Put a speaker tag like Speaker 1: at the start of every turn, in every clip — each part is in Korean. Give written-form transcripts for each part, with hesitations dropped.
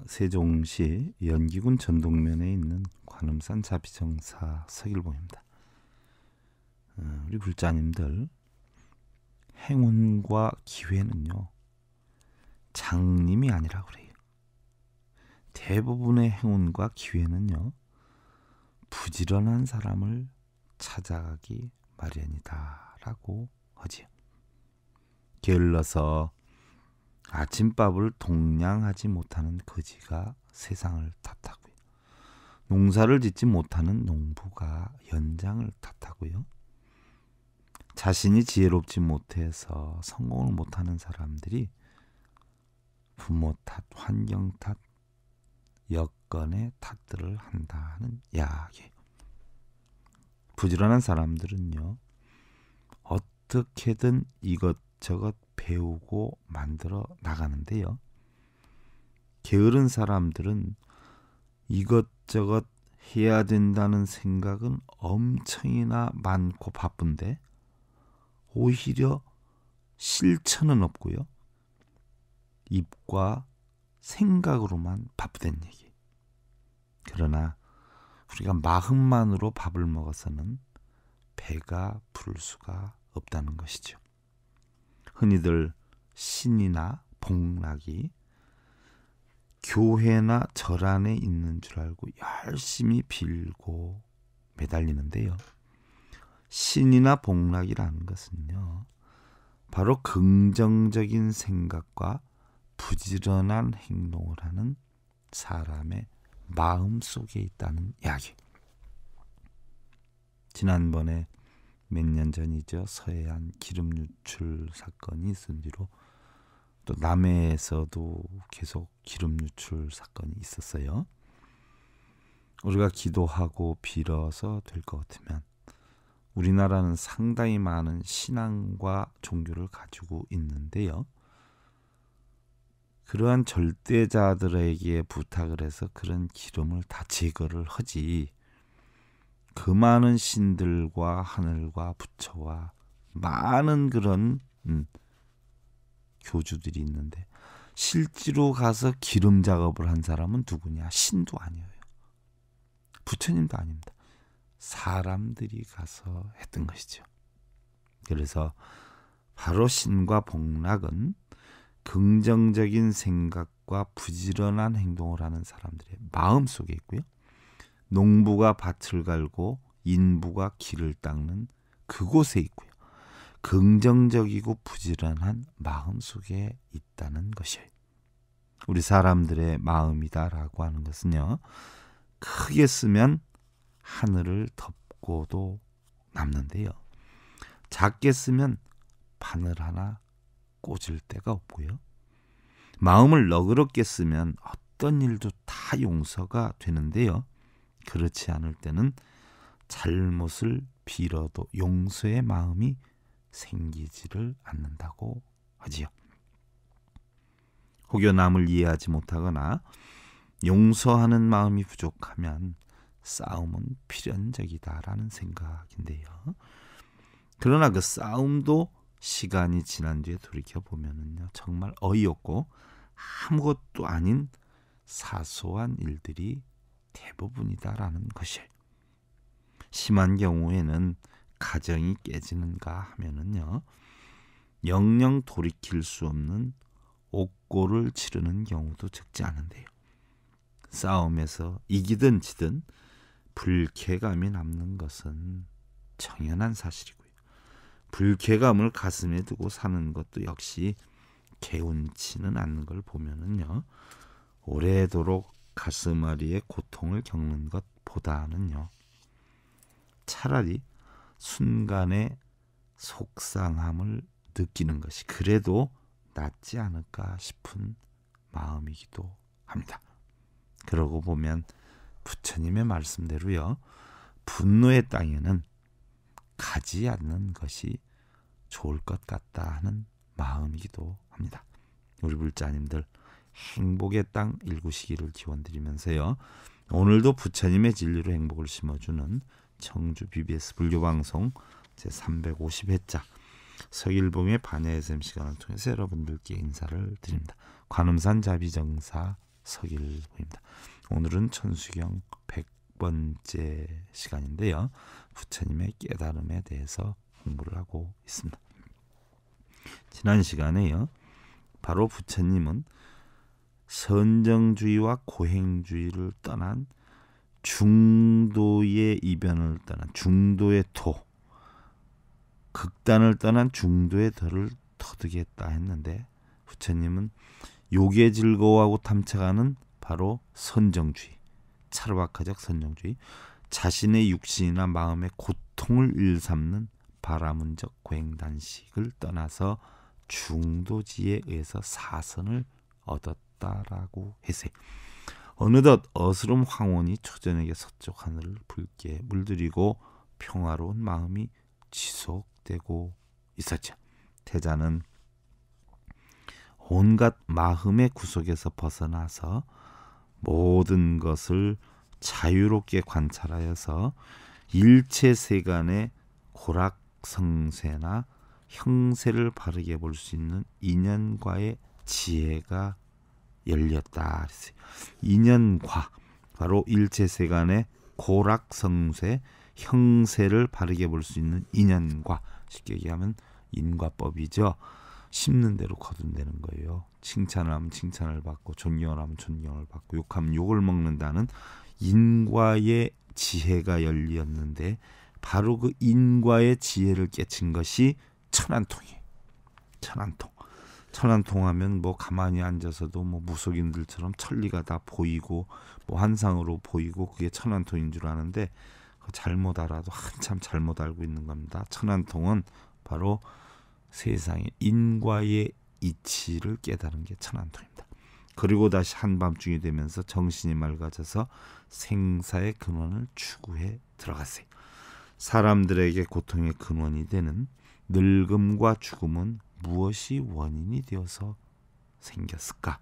Speaker 1: 세종시 연기군 전동면에 있는 관음산 자비정사 서길봉입니다. 우리 불자님들, 행운과 기회는요 장님이 아니라 그래요. 대부분의 행운과 기회는요 부지런한 사람을 찾아가기 마련이다라고 하지요. 게을러서 아침밥을 동량하지 못하는 거지가 세상을 탓하고요. 농사를 짓지 못하는 농부가 연장을 탓하고요. 자신이 지혜롭지 못해서 성공을 못하는 사람들이 부모 탓, 환경 탓, 여건의 탓들을 한다는 이야기예요. 부지런한 사람들은요 어떻게든 이것저것 배우고 만들어 나가는데요. 게으른 사람들은 이것저것 해야 된다는 생각은 엄청이나 많고 바쁜데 오히려 실천은 없고요. 입과 생각으로만 바쁘단 얘기. 그러나 우리가 마음만으로 밥을 먹어서는 배가 부를 수가 없다는 것이죠. 흔히들 신이나 복락이 교회나 절 안에 있는 줄 알고 열심히 빌고 매달리는데요. 신이나 복락이라는 것은요 바로 긍정적인 생각과 부지런한 행동을 하는 사람의 마음 속에 있다는 이야기. 지난번에 몇 년 전이죠. 서해안 기름 유출 사건이 있은 뒤로 또 남해에서도 계속 기름 유출 사건이 있었어요. 우리가 기도하고 빌어서 될 것 같으면 우리나라는 상당히 많은 신앙과 종교를 가지고 있는데요. 그러한 절대자들에게 부탁을 해서 그런 기름을 다 제거를 하지 그 많은 신들과 하늘과 부처와 많은 그런 교주들이 있는데 실제로 가서 기름 작업을 한 사람은 누구냐? 신도 아니에요. 부처님도 아닙니다. 사람들이 가서 했던 것이죠. 그래서 바로 신과 복락은 긍정적인 생각과 부지런한 행동을 하는 사람들의 마음 속에 있고요. 농부가 밭을 갈고 인부가 길을 닦는 그곳에 있고요. 긍정적이고 부지런한 마음 속에 있다는 것이에요. 우리 사람들의 마음이다라고 하는 것은요. 크게 쓰면 하늘을 덮고도 남는데요. 작게 쓰면 바늘 하나 꽂을 데가 없고요. 마음을 너그럽게 쓰면 어떤 일도 다 용서가 되는데요. 그렇지 않을 때는 잘못을 빌어도 용서의 마음이 생기지를 않는다고 하지요. 혹여 남을 이해하지 못하거나 용서하는 마음이 부족하면 싸움은 필연적이다라는 생각인데요. 그러나 그 싸움도 시간이 지난 뒤에 돌이켜보면요 정말 어이없고 아무것도 아닌 사소한 일들이 대부분이다라는 것이에요. 심한 경우에는 가정이 깨지는가 하면은요 영영 돌이킬 수 없는 옥고를 치르는 경우도 적지 않은데요. 싸움에서 이기든 지든 불쾌감이 남는 것은 당연한 사실이고요. 불쾌감을 가슴에 두고 사는 것도 역시 개운치는 않는 걸 보면은요 오래도록 가슴앓이의 고통을 겪는 것보다는요 차라리 순간의 속상함을 느끼는 것이 그래도 낫지 않을까 싶은 마음이기도 합니다. 그러고 보면 부처님의 말씀대로요 분노의 땅에는 가지 않는 것이 좋을 것 같다 하는 마음이기도 합니다. 우리 불자님들 행복의 땅 일구시기를 기원드리면서요. 오늘도 부처님의 진리로 행복을 심어주는 청주 BBS 불교방송 제350회차 서길봉의 반야의 샘 시간을 통해서 여러분들께 인사를 드립니다. 관음산 자비정사 서길 보입니다. 오늘은 천수경 100번째 시간인데요. 부처님의 깨달음에 대해서 공부를 하고 있습니다. 지난 시간에요. 바로 부처님은 선정주의와 고행주의를 떠난 중도의 이변을 떠난 중도의 도, 극단을 떠난 중도의 도를 터득했다 했는데, 부처님은 욕의 즐거워하고 탐착하는 바로 선정주의, 차르바카적 선정주의, 자신의 육신이나 마음의 고통을 일삼는 바라문적 고행단식을 떠나서 중도지에 의해서 사선을 얻었다라고 했어요. 어느덧 어스름 황혼이 초저녁에 서쪽 하늘을 붉게 물들이고 평화로운 마음이 지속되고 있었죠. 태자는 온갖 마음의 구속에서 벗어나서 모든 것을 자유롭게 관찰하여서 일체 세간의 고락성세나 형세를 바르게 볼 수 있는 인연과의 지혜가 열렸다. 인연과 바로 일체 세간의 고락성세, 형세를 바르게 볼 수 있는 인연과, 쉽게 얘기하면 인과법이죠. 심는 대로 거둔다는 거예요. 칭찬을 하면 칭찬을 받고, 존경을 하면 존경을 받고, 욕하면 욕을 먹는다는 인과의 지혜가 열렸는데, 바로 그 인과의 지혜를 깨친 것이 천안통이에요. 천안통. 천안통하면 뭐 가만히 앉아서도 뭐 무속인들처럼 천리가 다 보이고 뭐 환상으로 보이고, 그게 천안통인 줄 아는데 잘못 알아도 한참 잘못 알고 있는 겁니다. 천안통은 바로 세상의 인과의 이치를 깨달은 게 천안통입니다. 그리고 다시 한밤중이 되면서 정신이 맑아져서 생사의 근원을 추구해 들어갔어요. 사람들에게 고통의 근원이 되는 늙음과 죽음은 무엇이 원인이 되어서 생겼을까?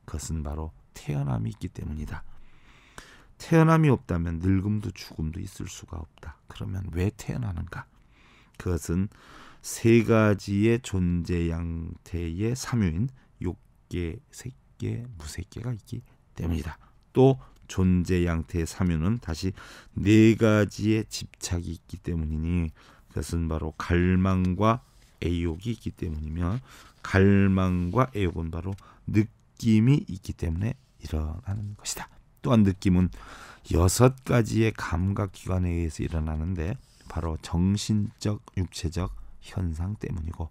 Speaker 1: 그것은 바로 태어남이 있기 때문이다. 태어남이 없다면 늙음도 죽음도 있을 수가 없다. 그러면 왜 태어나는가? 그것은 세 가지의 존재 양태의 삼유인 욕계, 색계, 무색계가 있기 때문이다. 또 존재 양태의 삼유는 다시 네 가지의 집착이 있기 때문이니, 그것은 바로 갈망과 애욕이 있기 때문이며, 갈망과 애욕은 바로 느낌이 있기 때문에 일어나는 것이다. 또한 느낌은 6가지의 감각기관에 의해서 일어나는데, 바로 정신적, 육체적 현상 때문이고,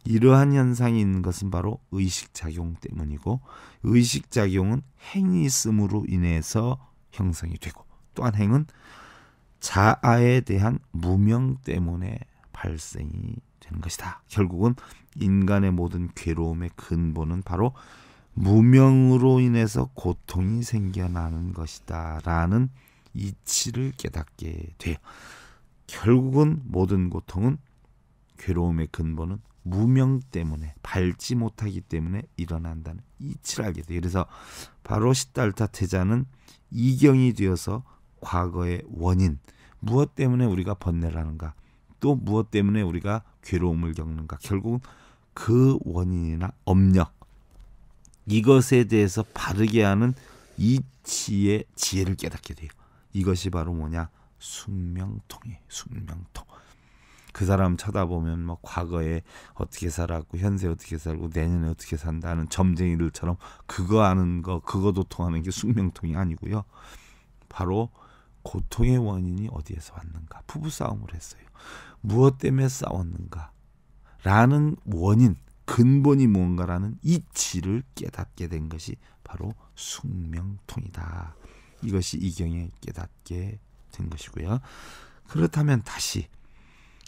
Speaker 1: 이러한 현상이 있는 것은 바로 의식작용 때문이고, 의식작용은 행이 있음으로 인해서 형성이 되고, 또한 행은 자아에 대한 무명 때문에 발생이 되는 것이다. 결국은 인간의 모든 괴로움의 근본은 바로 무명으로 인해서 고통이 생겨나는 것이다 라는 이치를 깨닫게 돼요. 결국은 모든 고통은, 괴로움의 근본은 무명 때문에, 밟지 못하기 때문에 일어난다는 이치를 알게 돼요. 그래서 바로 시달타 태자는 이경이 되어서 과거의 원인, 무엇 때문에 우리가 번뇌를 하는가, 또 무엇 때문에 우리가 괴로움을 겪는가, 결국은 그 원인이나 업력, 이것에 대해서 바르게 하는 이치의 지혜를 깨닫게 돼요. 이것이 바로 뭐냐? 숙명통이에요. 숙명통. 그 사람 쳐다보면 뭐 과거에 어떻게 살았고 현재 어떻게 살고 내년에 어떻게 산다는 점쟁이들처럼 그거 아는 거, 그거 도통하는 게 숙명통이 아니고요. 바로 고통의 원인이 어디에서 왔는가? 부부싸움을 했어요. 무엇 때문에 싸웠는가? 라는 원인, 근본이 무언가라는 이치를 깨닫게 된 것이 바로 숙명통이다. 이것이 이경에 깨닫게 된 것이고요. 그렇다면 다시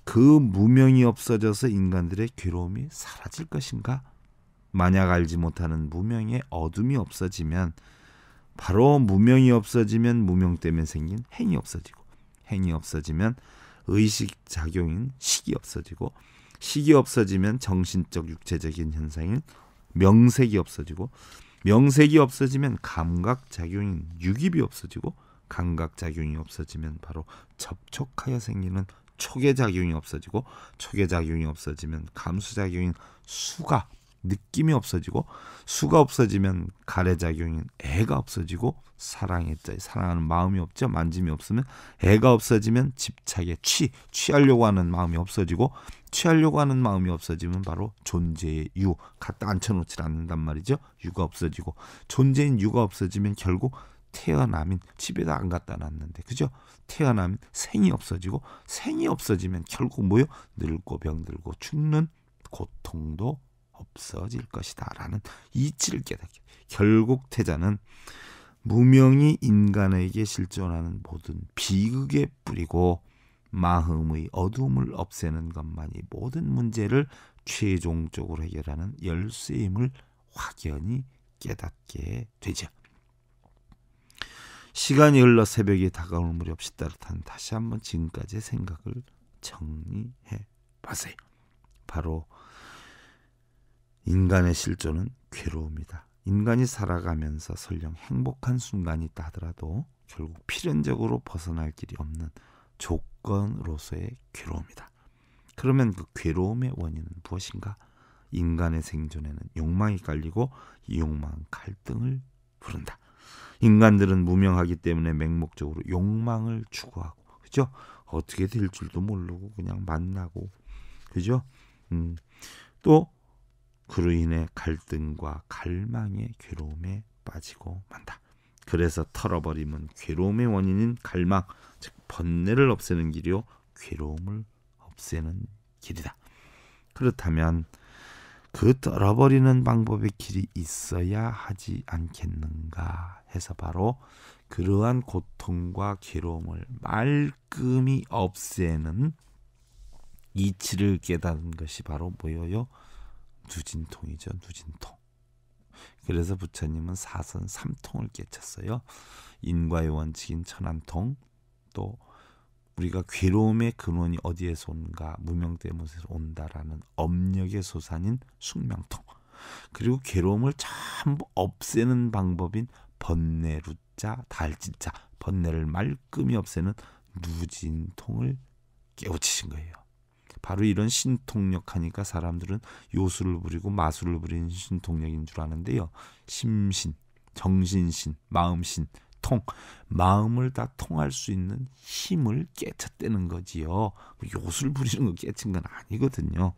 Speaker 1: 그 무명이 없어져서 인간들의 괴로움이 사라질 것인가? 만약 알지 못하는 무명의 어둠이 없어지면, 바로 무명이 없어지면 무명 때문에 생긴 행이 없어지고, 행이 없어지면 의식작용인 식이 없어지고, 식이 없어지면 정신적 육체적인 현상인 명색이 없어지고, 명색이 없어지면 감각작용인 유깁이 없어지고, 감각작용이 없어지면 바로 접촉하여 생기는 촉의작용이 없어지고, 촉의작용이 없어지면 감수작용인 수가 느낌이 없어지고, 수가 없어지면 가래작용인 애가 없어지고, 사랑하는 마음이 없죠. 만짐이 없으면 애가 없어지면 집착에 취하려고 하는 마음이 없어지고, 취하려고 하는 마음이 없어지면 바로 존재의 유, 갖다 앉혀놓지 않는단 말이죠. 유가 없어지고, 존재인 유가 없어지면 결국 태어남인, 집에다 안 갖다 놨는데, 그죠? 태어남인 생이 없어지고, 생이 없어지면 결국 뭐요? 늙고 병들고 죽는 고통도 없어질 것이다 라는 이치를 깨닫게. 결국 태자는 무명이 인간에게 실존하는 모든 비극의 뿌리고, 마음의 어둠을 없애는 것만이 모든 문제를 최종적으로 해결하는 열쇠임을 확연히 깨닫게 되죠. 시간이 흘러 새벽이 다가올 무렵 시따르탄 다시 한번 지금까지의 생각을 정리해 보세요. 바로 인간의 실존은 괴로움이다. 인간이 살아가면서 설령 행복한 순간이 있다 하더라도 결국 필연적으로 벗어날 길이 없는 조건으로서의 괴로움이다. 그러면 그 괴로움의 원인은 무엇인가? 인간의 생존에는 욕망이 깔리고, 이 욕망은 갈등을 부른다. 인간들은 무명하기 때문에 맹목적으로 욕망을 추구하고, 그죠? 어떻게 될 줄도 모르고 그냥 만나고, 그죠? 또 그로 인해 갈등과 갈망의 괴로움에 빠지고 만다. 그래서 털어버림은 괴로움의 원인인 갈망, 즉 번뇌를 없애는 길이요, 괴로움을 없애는 길이다. 그렇다면 그 털어버리는 방법의 길이 있어야 하지 않겠는가 해서 바로 그러한 고통과 괴로움을 말끔히 없애는 이치를 깨닫는 것이 바로 뭐예요? 누진통이죠. 누진통. 그래서 부처님은 사선 3통을 깨쳤어요. 인과의 원칙인 천안통, 또 우리가 괴로움의 근원이 어디에서 온가, 무명 때문에서 온다라는 업력의 소산인 숙명통, 그리고 괴로움을 전부 없애는 방법인 번뇌루자 달진자, 번뇌를 말끔히 없애는 누진통을 깨우치신 거예요. 바로 이런 신통력 하니까 사람들은 요술을 부리고 마술을 부리는 신통력인 줄 아는데요. 심신, 정신신, 마음신, 통, 마음을 다 통할 수 있는 힘을 깨쳤다는 거지요. 요술 부리는 거 깨친 건 아니거든요.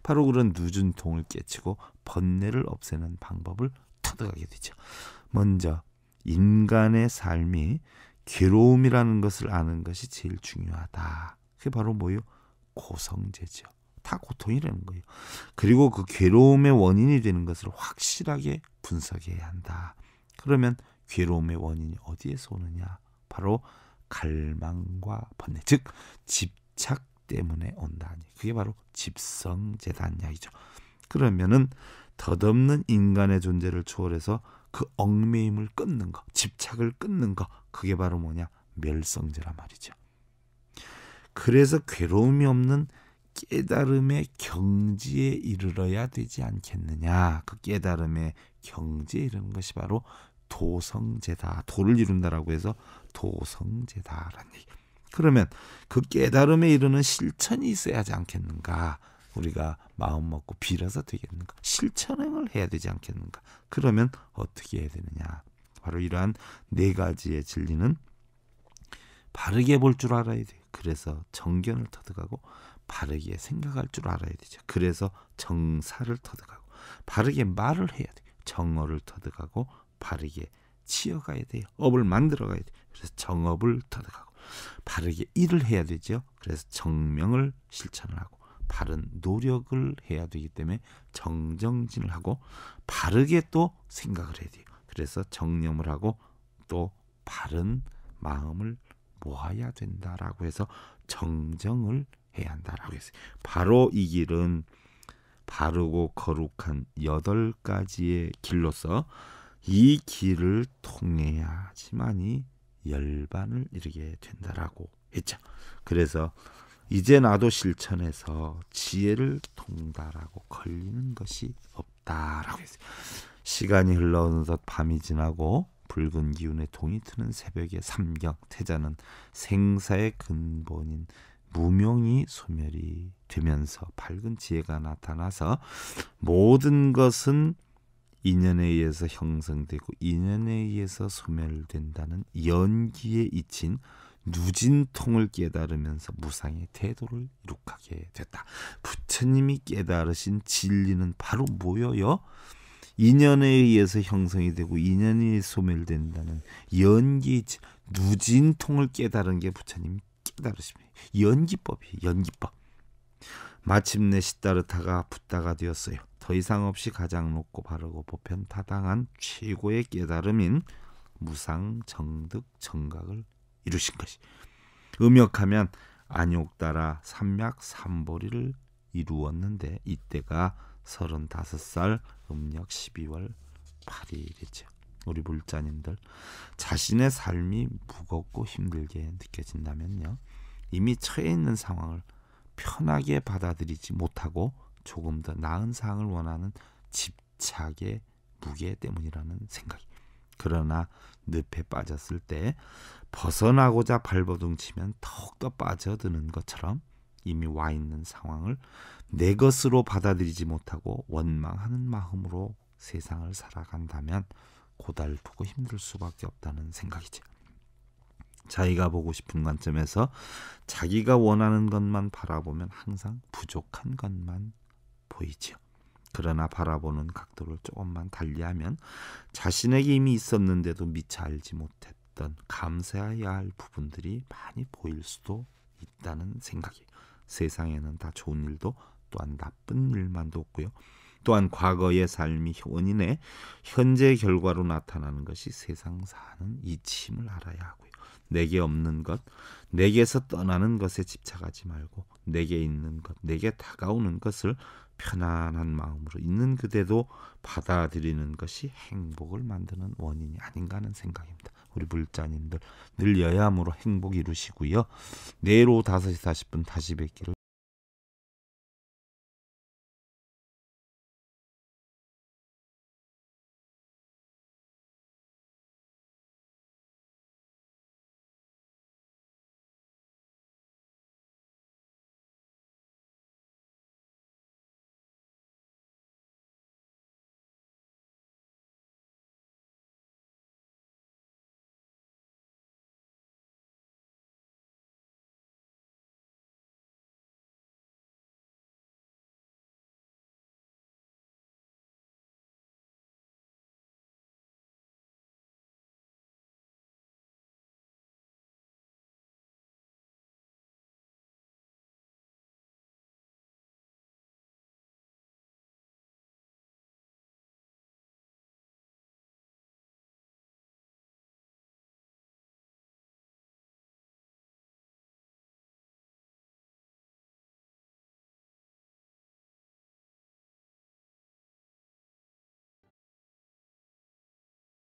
Speaker 1: 바로 그런 누진통을 깨치고 번뇌를 없애는 방법을 터득하게 되죠. 먼저 인간의 삶이 괴로움이라는 것을 아는 것이 제일 중요하다. 그게 바로 뭐예요? 고성제죠. 다 고통이라는 거예요. 그리고 그 괴로움의 원인이 되는 것을 확실하게 분석해야 한다. 그러면 괴로움의 원인이 어디에서 오느냐? 바로 갈망과 번뇌, 즉 집착 때문에 온다. 그게 바로 집성제다는 이야기죠. 그러면은 덧없는 인간의 존재를 초월해서 그 얽매임을 끊는 거, 집착을 끊는 거, 그게 바로 뭐냐? 멸성제란 말이죠. 그래서 괴로움이 없는 깨달음의 경지에 이르러야 되지 않겠느냐. 그 깨달음의 경지에 이르는 것이 바로 도성제다. 도를 이룬다라고 해서 도성제다라는 얘기. 그러면 그 깨달음에 이르는 실천이 있어야 하지 않겠는가. 우리가 마음 먹고 빌어서 되겠는가. 실천행을 해야 되지 않겠는가. 그러면 어떻게 해야 되느냐. 바로 이러한 네 가지의 진리는 바르게 볼 줄 알아야 돼요. 그래서 정견을 터득하고 바르게 생각할 줄 알아야 되죠. 그래서 정사를 터득하고 바르게 말을 해야 돼요. 정어를 터득하고 바르게 치어가야 돼요. 업을 만들어가야 돼요. 그래서 정업을 터득하고 바르게 일을 해야 되죠. 그래서 정명을 실천을 하고 바른 노력을 해야 되기 때문에 정정진을 하고 바르게 또 생각을 해야 돼요. 그래서 정념을 하고 또 바른 마음을 모아야 된다라고 해서 정정을 해야 한다라고 했어요. 바로 이 길은 바르고 거룩한 8가지의 길로서 이 길을 통해야지만이 열반을 이루게 된다라고 했죠. 그래서 이제 나도 실천해서 지혜를 통달하고 걸리는 것이 없다라고 했어요. 시간이 흘러어느덧 밤이 지나고 붉은 기운에 동이 트는 새벽의 삼경, 태자는 생사의 근본인 무명이 소멸이 되면서 밝은 지혜가 나타나서 모든 것은 인연에 의해서 형성되고 인연에 의해서 소멸된다는 연기에 잊힌 누진통을 깨달으면서 무상의 태도를 이룩하게 됐다. 부처님이 깨달으신 진리는 바로 뭐예요? 인연에 의해서 형성이 되고 인연이 소멸된다는 연기에 잊힌 누진통을 깨달은 게 부처님이 깨달으십니다. 연기법이에요. 연기법. 마침내 시다르타가 붓다가 되었어요. 더 이상 없이 가장 높고 바르고 보편타당한 최고의 깨달음인 무상 정득 정각을 이루신 것이. 음역하면 안욕 따라 삼약 삼보리를 이루었는데 이때가 35살 음력 12월 8일이죠. 우리 불자님들, 자신의 삶이 무겁고 힘들게 느껴진다면요, 이미 처해 있는 상황을 편하게 받아들이지 못하고 조금 더 나은 상황을 원하는 집착의 무게 때문이라는 생각이. 그러나 늪에 빠졌을 때 벗어나고자 발버둥치면 더욱더 빠져드는 것처럼 이미 와 있는 상황을 내 것으로 받아들이지 못하고 원망하는 마음으로 세상을 살아간다면 고달프고 힘들 수밖에 없다는 생각이죠. 자기가 보고 싶은 관점에서 자기가 원하는 것만 바라보면 항상 부족한 것만 보이죠. 그러나 바라보는 각도를 조금만 달리하면 자신에게 이미 있었는데도 미처 알지 못했던 감사해야 할 부분들이 많이 보일 수도 있다는 생각이에요. 세상에는 다 좋은 일도 또한 나쁜 일만도 없고요. 또한 과거의 삶이 원인의 현재 결과로 나타나는 것이 세상 사는 이치임을 알아야 하고요. 내게 없는 것, 내게서 떠나는 것에 집착하지 말고 내게 있는 것, 내게 다가오는 것을 편안한 마음으로 있는 그대로 받아들이는 것이 행복을 만드는 원인이 아닌가 하는 생각입니다. 우리 불자님들 늘 여야함으로 행복 이루시고요. 내일 오후 5시 40분 다시 뵙기를